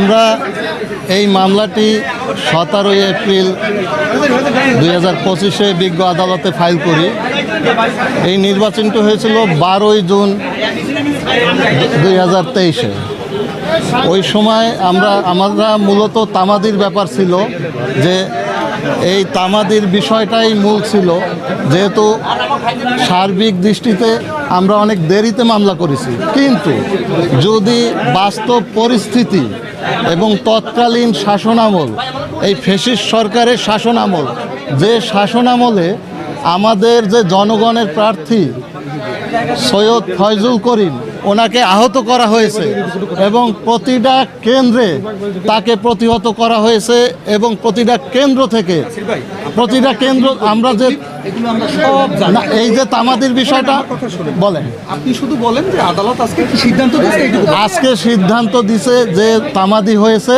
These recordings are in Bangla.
আমরা এই মামলাটি 17 এপ্রিল 2025-এ বিজ্ঞ আদালতে ফাইল করি। এই নির্বাচনটি হয়েছিল 12 জুন 2023-এ। ওই সময় আমরা মূলত তামাদির ব্যাপার ছিল, যে এই তামাদির বিষয়টাই মূল ছিল, যেহেতু সার্বিক দৃষ্টিতে আমরা অনেক দেরিতে মামলা করেছি। কিন্তু যদি বাস্তব পরিস্থিতি এবং তৎকালীন শাসনামল, এই ফ্যাসিস্ট সরকারের শাসনামল, যে শাসনামলে আমাদের যে জনগণের প্রার্থী সৈয়দ ফয়জুল করিম, ওনাকে আহত করা হয়েছে এবং প্রতিটা কেন্দ্রে তাকে প্রতিহত করা হয়েছে এবং প্রতিটা কেন্দ্র থেকে আমরা যে এই যে তামাদির বিষয়টা বলেন, আপনি শুধু বলেন যে আদালত আজকে কি সিদ্ধান্ত দিয়েছে? আজকে সিদ্ধান্ত দিছে যে তামাদি হয়েছে,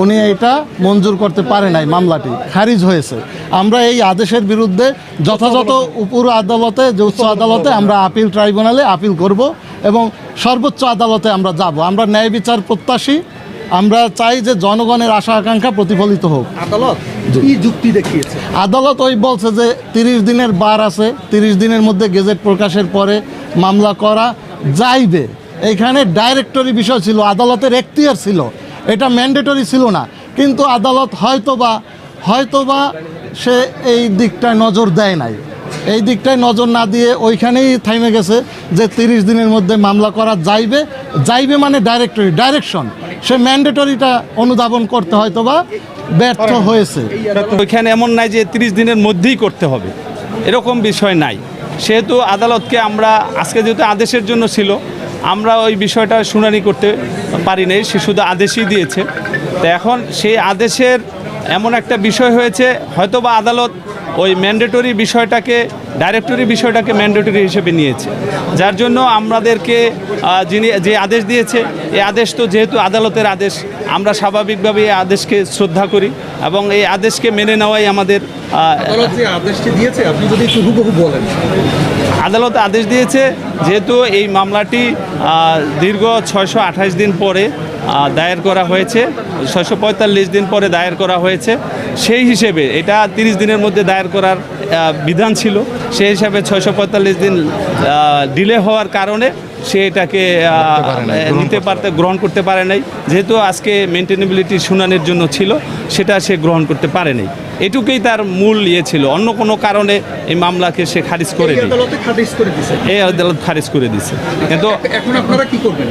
উনি এটা মঞ্জুর করতে পারে নাই, মামলাটি খারিজ হয়েছে। আমরা এই আদেশের বিরুদ্ধে যথাযথ উপর আদালতে, যে উচ্চ আদালতে আমরা আপিল ট্রাইব্যুনালে আপিল করব এবং সর্বোচ্চ আদালতে আমরা যাব। আমরা ন্যায় বিচার প্রত্যাশী। আমরা চাই যে জনগণের আশা আকাঙ্ক্ষা প্রতিফলিত হোক। আদালত কি যুক্তি দেখিয়েছে? আদালত ওই বলছে যে 30 দিনের বার আছে, 30 দিনের মধ্যে গেজেট প্রকাশের পরে মামলা করা যাইবে। এইখানে ডাইরেক্টরি বিষয় ছিল, আদালতের এখতিয়ার ছিল, এটা ম্যান্ডেটরি ছিল না। কিন্তু আদালত হয়তোবা সে এই দিকটায় নজর দেয় নাই। এই দিকটায় নজর না দিয়ে ওইখানেই থামে গেছে যে 30 দিনের মধ্যে মামলা করা যাইবে মানে ডাইরেকশন, সে ম্যান্ডেটরিটা অনুধাবন করতে হয়তোবা ব্যর্থ হয়েছে। ওইখানে এমন নাই যে 30 দিনের মধ্যেই করতে হবে, এরকম বিষয় নাই। সেহেতু আদালতকে আমরা আজকে যেহেতু আদেশের জন্য ছিল, আমরা ওই বিষয়টা শুনানি করতে পারি নাই, সে শুধু আদেশই দিয়েছে। তো এখন সেই আদেশের এমন একটা বিষয় হয়েছে, হয়তোবা আদালত ওই ম্যান্ডেটরি বিষয়টাকে, ডাইরেক্টরি বিষয়টাকে ম্যান্ডেটরি হিসেবে নিয়েছে, যার জন্য আমাদেরকে যে আদেশ দিয়েছে, এই আদেশ তো যেহেতু আদালতের আদেশ, আমরা স্বাভাবিকভাবে এই আদেশকে শ্রদ্ধা করি এবং এই আদেশকে মেনে নেওয়াই আমাদের। আদালত যে আদেশটি দিয়েছে আপনি যদি একটু হুবহু বলেন। আদালত আদেশ দিয়েছে, যেহেতু এই মামলাটি দীর্ঘ 628 দিন পরে দায়ের করা হয়েছে, 645 দিন পরে দায়ের করা হয়েছে, সেই হিসেবে এটা 30 দিনের মধ্যে দায়ের করার বিধান ছিল। সেই হিসাবে 645 দিন ডিলে হওয়ার কারণে সে এটাকে গ্রহণ করতে পারে নাই। যেহেতু আজকে মেনটেনেবিলিটি শুনানির জন্য ছিল, সেটা সে গ্রহণ করতে পারে নাই। এটুকুই তার মূল ছিল, অন্য কোনো কারণে এই মামলাকে সে খারিজ করে দিয়েছে। এই আদালত খারিজ করে দিয়েছে। এই আদালত খারিজ করে দিয়েছে। কিন্তু এখন আপনারা কি করবেন?